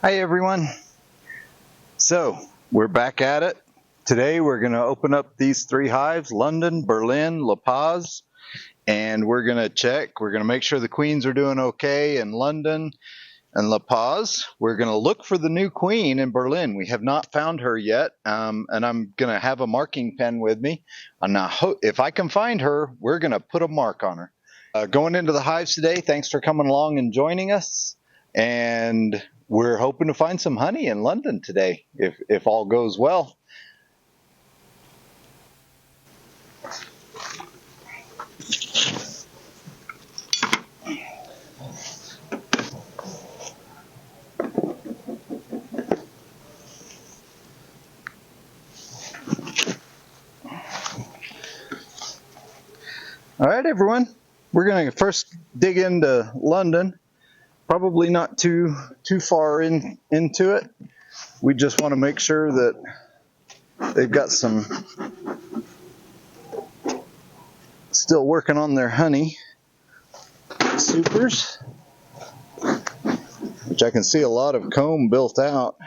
Hi everyone. So we're back at it. Today we're going to open up these three hives: London, Berlin, La Paz, and we're going to check. We're going to make sure the queens are doing okay in London and La Paz. We're going to look for the new queen in Berlin. We have not found her yet, and I'm going to have a marking pen with me. And if I can find her, we're going to put a mark on her. Going into the hives today, thanks for coming along and joining us. And we're hoping to find some honey in London today, if all goes well. All right, everyone. We're going to first dig into London. Probably not too far into it. We just want to make sure that they've got some still working on their honey supers, which I can see a lot of comb built out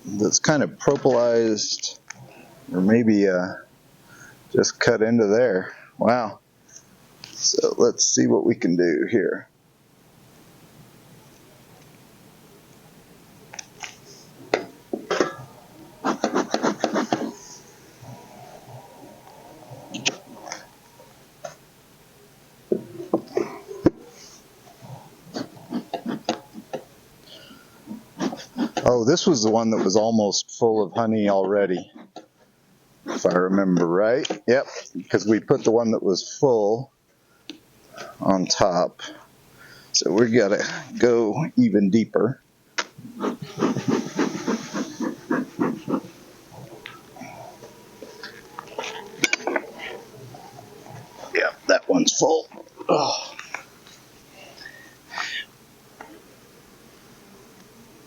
that's kind of propolised, or maybe just cut into there. Wow. So let's see what we can do here. Oh, this was the one that was almost full of honey already, if I remember right. Yep, because we put the one that was full on top. So we gotta go even deeper. Yep, that one's full. Oh,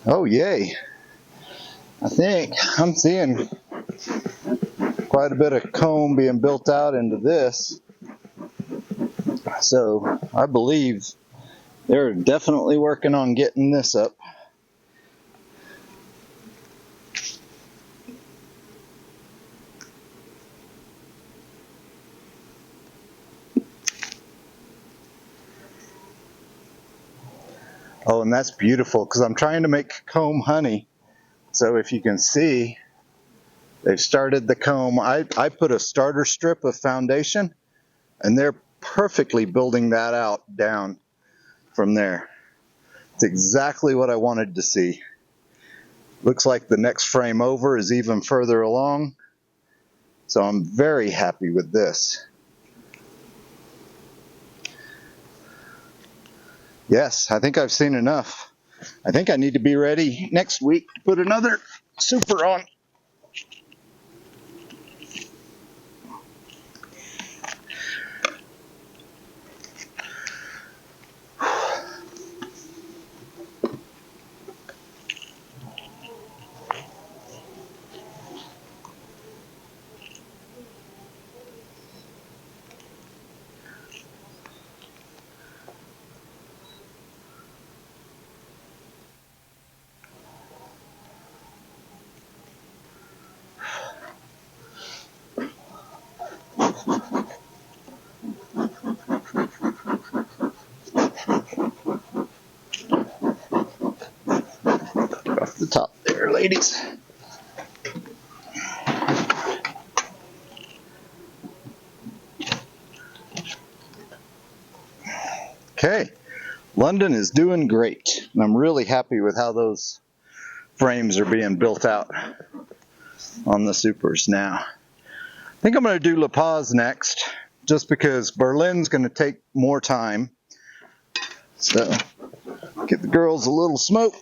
oh yay. I think I'm seeing quite a bit of comb being built out into this. So I believe they're definitely working on getting this up. Oh, and that's beautiful because I'm trying to make comb honey. So if you can see, they've started the comb. I put a starter strip of foundation, and they're perfectly building that out down from there. It's exactly what I wanted to see. Looks like the next frame over is even further along. So I'm very happy with this. Yes, I think I've seen enough. I think I need to be ready next week to put another super on. Off the top there, ladies. Okay, London is doing great, and I'm really happy with how those frames are being built out on the supers now. I think I'm going to do La Paz next, just because Berlin's going to take more time. So, give the girls a little smoke.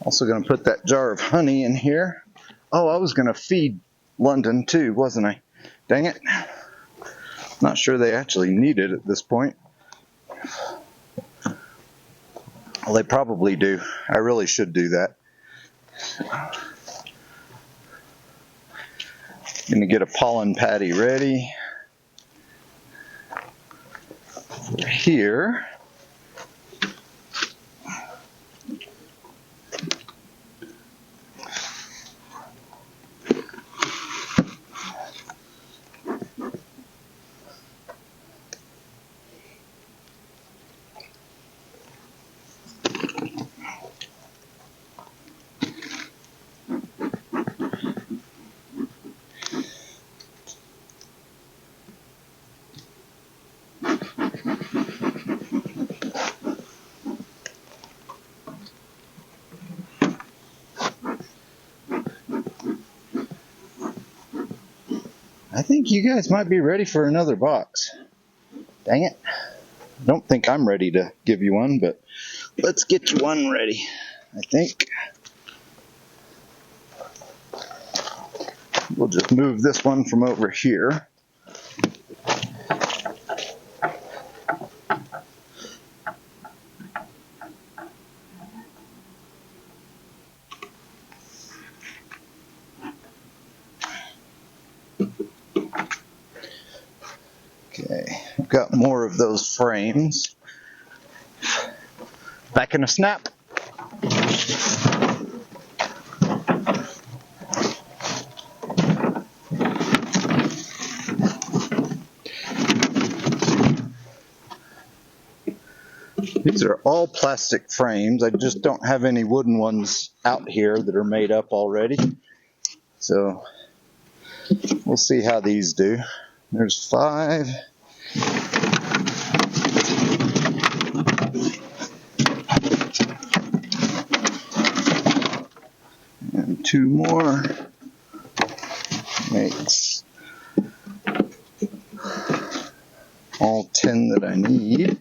Also going to put that jar of honey in here. Oh, I was going to feed London too, wasn't I? Dang it. Not sure they actually need it at this point. Well, they probably do. I really should do that. Gonna get a pollen patty ready for here. I think you guys might be ready for another box. Dang it. I don't think I'm ready to give you one, but let's get you one ready, I think. We'll just move this one from over here. Okay, I've got more of those frames. Back in a snap. These are all plastic frames. I just don't have any wooden ones out here that are made up already. So we'll see how these do. There's 5. And 2 more. Makes all 10 that I need.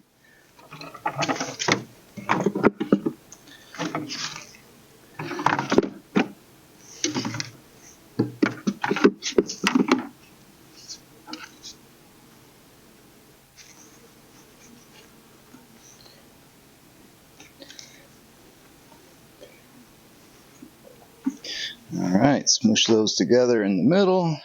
All right, smush those together in the middle.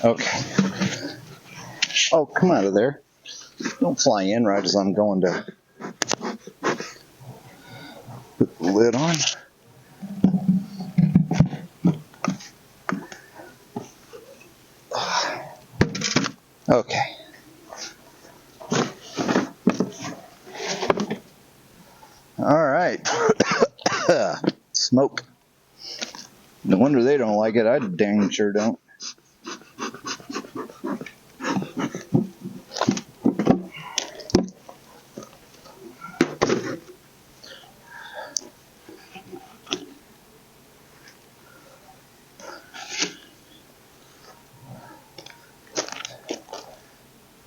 Okay. Oh, come out of there. Don't fly in right as I'm going to put the lid on. Okay. All right. Smoke. No wonder they don't like it. I dang sure don't.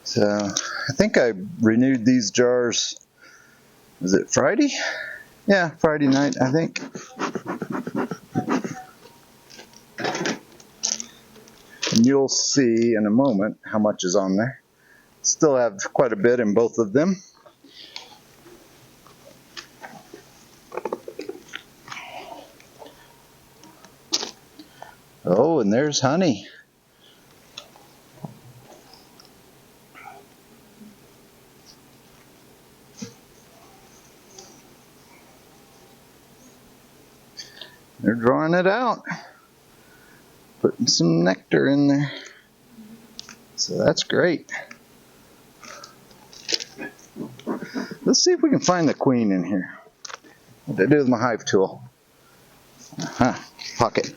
So I think I renewed these jars, was it Friday? Yeah, Friday night, I think. And you'll see in a moment how much is on there. Still have quite a bit in both of them. Oh, and there's honey. They're drawing it out, putting some nectar in there. So that's great. Let's see if we can find the queen in here. What did I do with my hive tool? Pocket.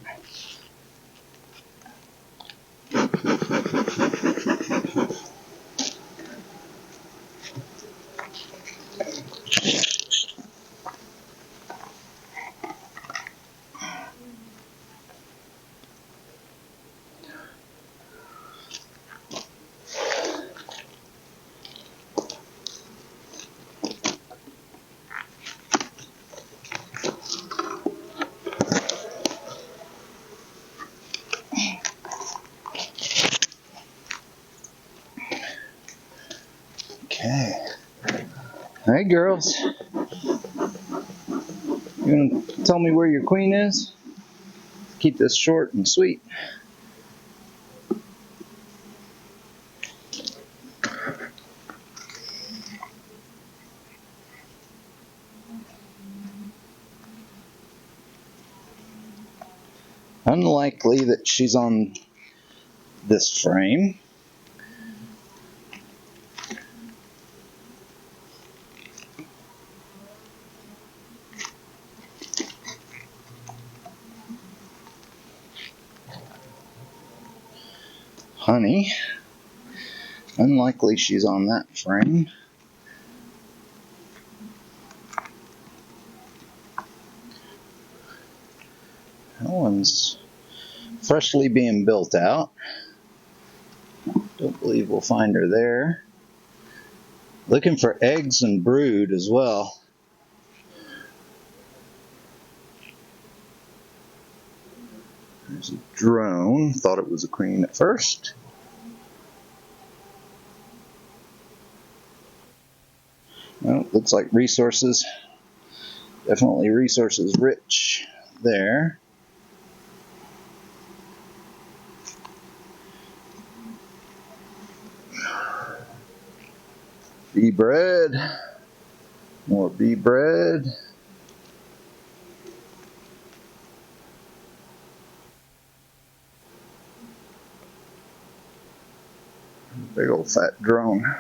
Okay. Hey girls, you gonna tell me where your queen is? Keep this short and sweet. Unlikely that she's on this frame. Honey. Unlikely she's on that frame. That one's freshly being built out. Don't believe we'll find her there. Looking for eggs and brood as well. There's a drone. Thought it was a queen at first. Well, looks like resources. Definitely resources rich there. Bee bread. More bee bread. Big old fat drone.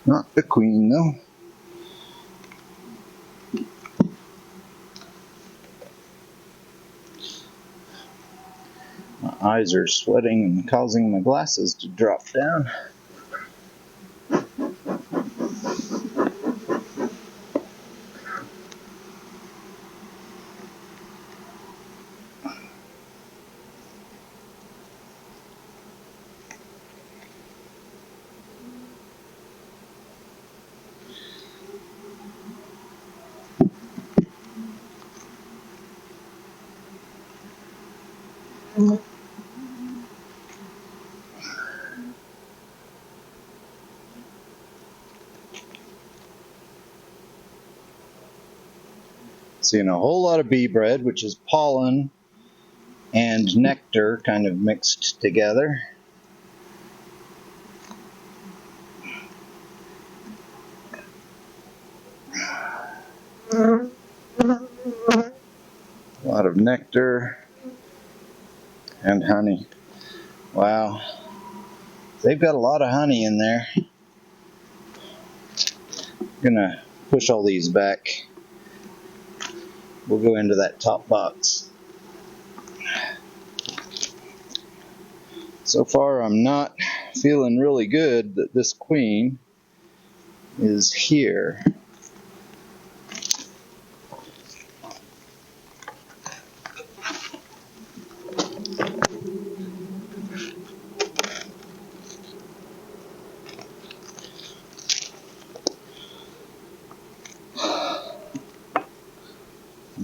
Not the queen though. My eyes are sweating and causing my glasses to drop down. Seeing a whole lot of bee bread, which is pollen and nectar kind of mixed together. A lot of nectar and honey. Wow. They've got a lot of honey in there. I'm gonna push all these back. We'll go into that top box. So far, I'm not feeling really good that this queen is here.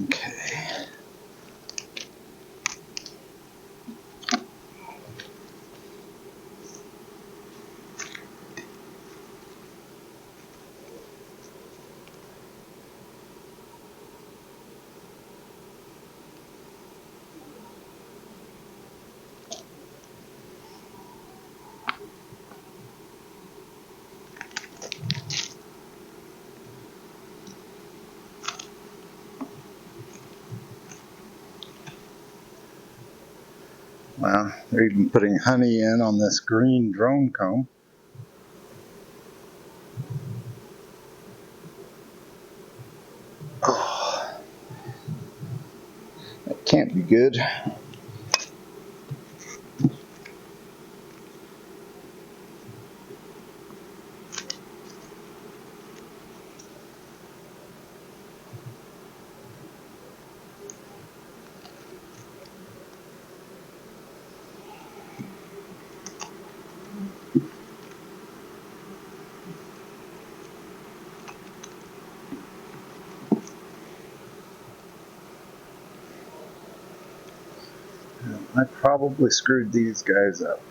Okay. Wow, they're even putting honey in on this green drone comb. Oh, that can't be good. I probably screwed these guys up.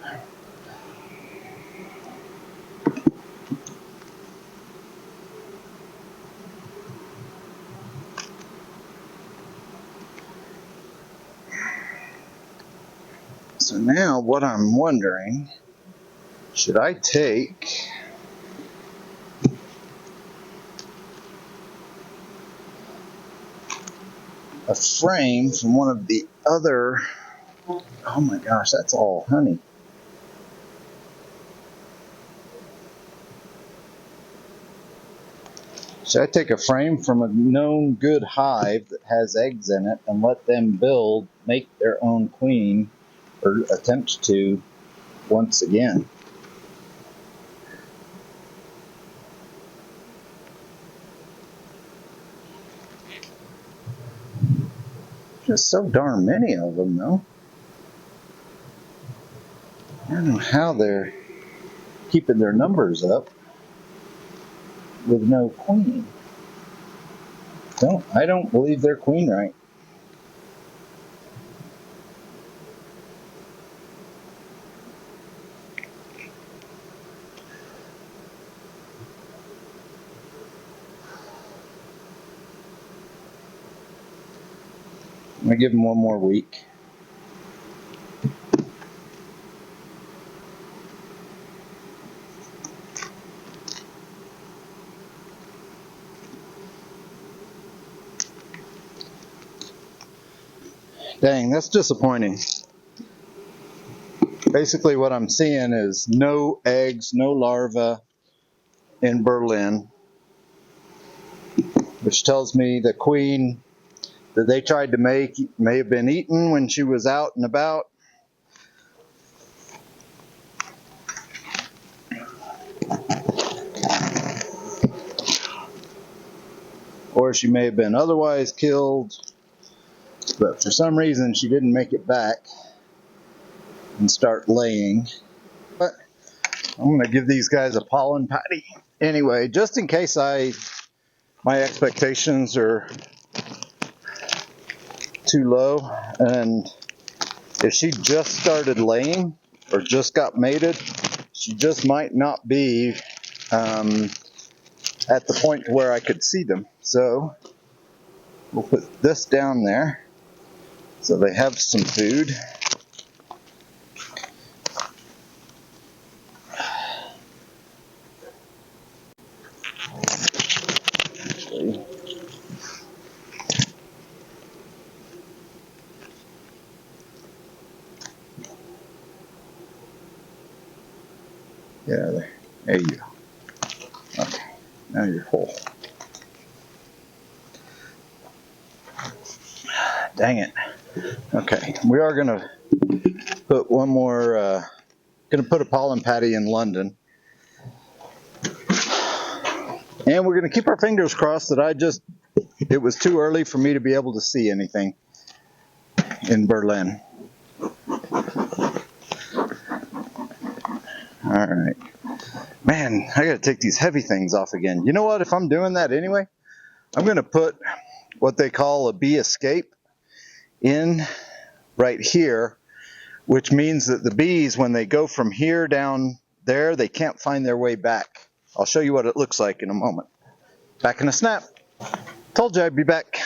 So now what I'm wondering, should I take a frame from one of the other, oh my gosh, that's all honey. Should I take a frame from a known good hive that has eggs in it and let them make their own queen, or attempt to once again? Just so darn many of them, though. I don't know how they're keeping their numbers up with no queen. I don't believe they're queen right. I'm gonna give them one more week. Dang, that's disappointing. Basically what I'm seeing is no eggs, no larvae in Berlin, which tells me the queen that they tried to make may have been eaten when she was out and about. Or she may have been otherwise killed, but for some reason she didn't make it back and start laying. But I'm going to give these guys a pollen patty. Anyway, just in case my expectations are too low, and if she just started laying or just got mated, she just might not be at the point where I could see them. So we'll put this down there so they have some food. Yeah, there you go. Okay, now you're full. Dang it. Okay, we are gonna put one more, gonna put a pollen patty in London. And we're gonna keep our fingers crossed that it was too early for me to be able to see anything in Berlin. All right. Man, I gotta take these heavy things off again. You know what, if I'm doing that anyway, I'm gonna put what they call a bee escape in right here, which means that the bees, when they go from here down there, they can't find their way back. I'll show you what it looks like in a moment. Back in a snap. Told you I'd be back.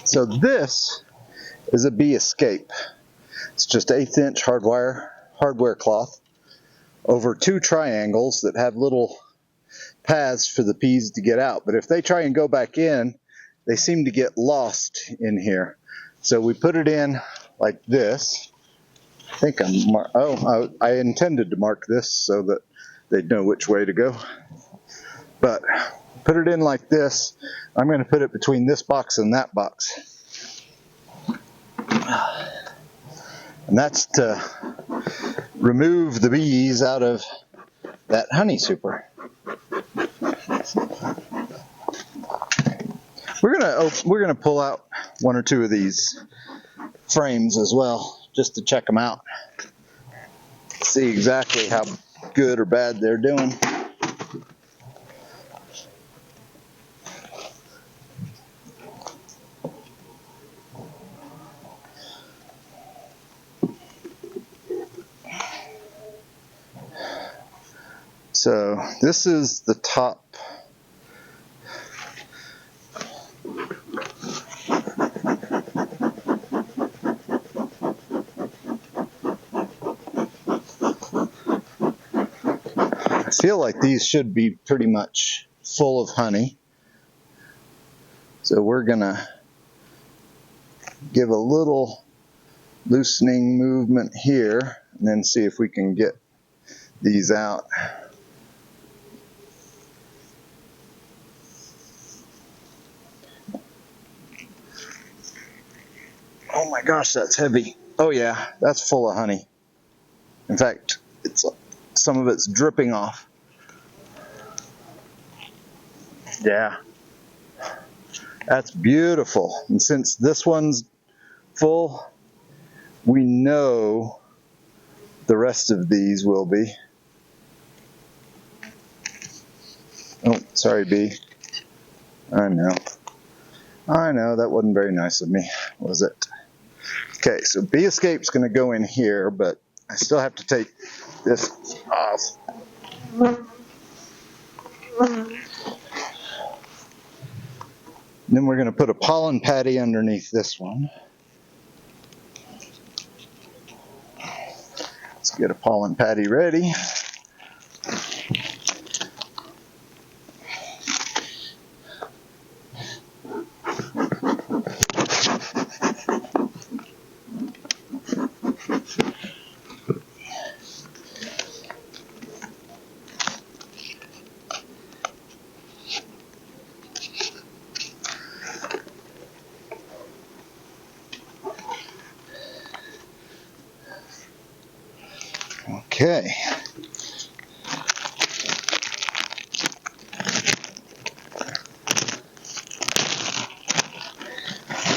So this is a bee escape. It's just 1/8 inch hardware cloth over 2 triangles that have little paths for the bees to get out. But if they try and go back in, they seem to get lost in here. So we put it in like this. I think I intended to mark this so that they'd know which way to go. But put it in like this. I'm going to put it between this box and that box. And that's to remove the bees out of that honey super. We're gonna pull out 1 or 2 of these frames as well, just to check them out. See exactly how good or bad they're doing. So this is the top. feel like these should be pretty much full of honey. So we're gonna give a little loosening movement here and then see if we can get these out. Oh my gosh, that's heavy. Oh yeah, that's full of honey. In fact, some of it's dripping off. Yeah, that's beautiful. And since this one's full, we know the rest of these will be. Oh, sorry, bee. I know, that wasn't very nice of me, was it? Okay, so bee escape's going to go in here, but I still have to take this off. Then we're going to put a pollen patty underneath this one. Let's get a pollen patty ready. Okay.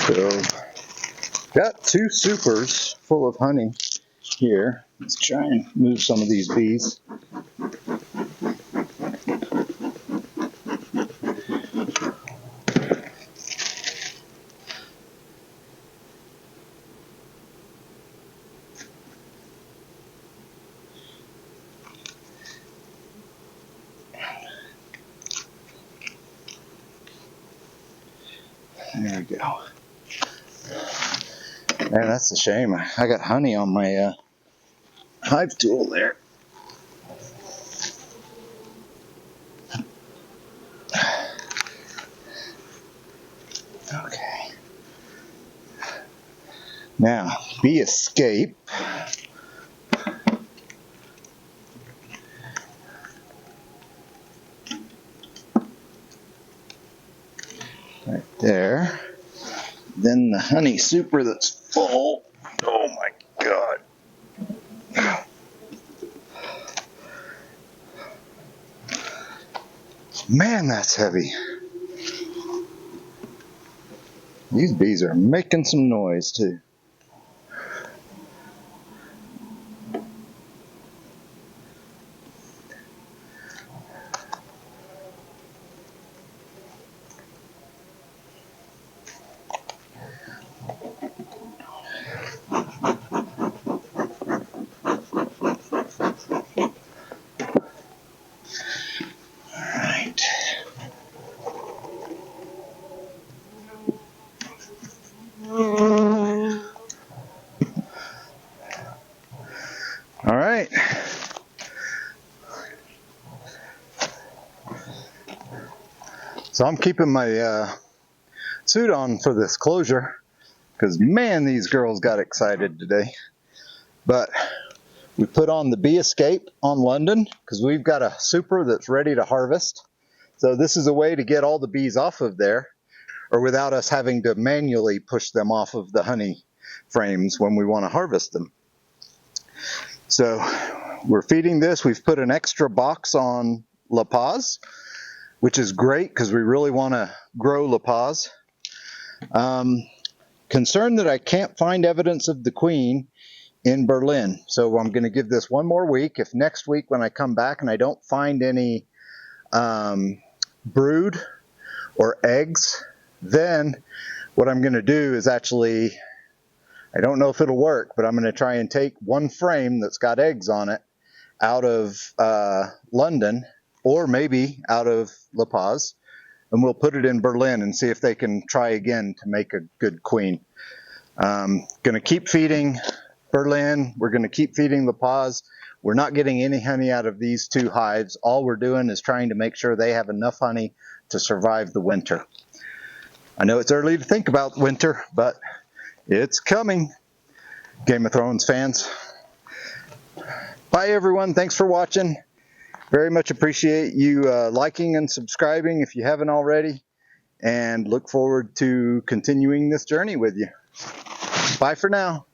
So, got 2 supers full of honey here. Let's try and move some of these bees. There we go. Man, that's a shame. I got honey on my hive tool there. Okay. Now, bee escape. Right there. Then the honey super that's full. Oh my God. Man, that's heavy. These bees are making some noise too. All right. So I'm keeping my suit on for this closure because, man, these girls got excited today. But we put on the bee escape on London because we've got a super that's ready to harvest. So this is a way to get all the bees off of there, or without us having to manually push them off of the honey frames when we want to harvest them. So we're feeding this. We've put an extra box on La Paz, which is great because we really want to grow La Paz. Concerned that I can't find evidence of the queen in Berlin. So I'm going to give this one more week. If next week when I come back and I don't find any brood or eggs, then what I'm going to do is actually, I don't know if it'll work, but I'm going to try and take one frame that's got eggs on it out of London, or maybe out of La Paz, and we'll put it in Berlin and see if they can try again to make a good queen. Going to keep feeding Berlin. We're going to keep feeding La Paz. We're not getting any honey out of these 2 hives. All we're doing is trying to make sure they have enough honey to survive the winter. I know it's early to think about winter, but it's coming, Game of Thrones fans. Bye everyone, thanks for watching. Very much appreciate you liking and subscribing if you haven't already, and look forward to continuing this journey with you. Bye for now.